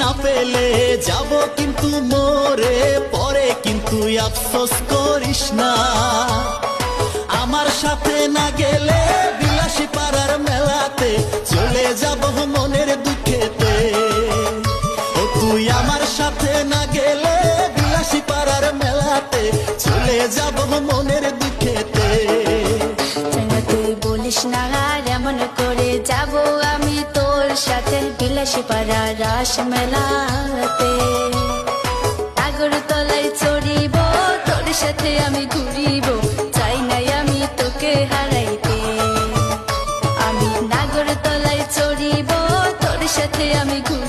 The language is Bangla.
না পেলে যাব কিন্তু মোরে, পরে কিন্তু আফসোস করিস না। আমার সাথে না গেলে বিলাসী পাড়ার মেলাতে চলে যাব মনের দুঃখেতে। ও তুই আমার সাথে না গেলে বিলাসী পাড়ার মেলাতে চলে যাব মনের দুঃখেতে। তুই বলিস না আর এমন করে যাব আমি তোর সাথে বিলাসী পাড়া রাস মেলাতে। আগরতলায় চড়িব তোর সাথে আমি ঘুরিব, চাই নাই আমি তোকে হারাইতে। আমি নাগরতলায় চড়িব তোর সাথে আমি ঘুরিব,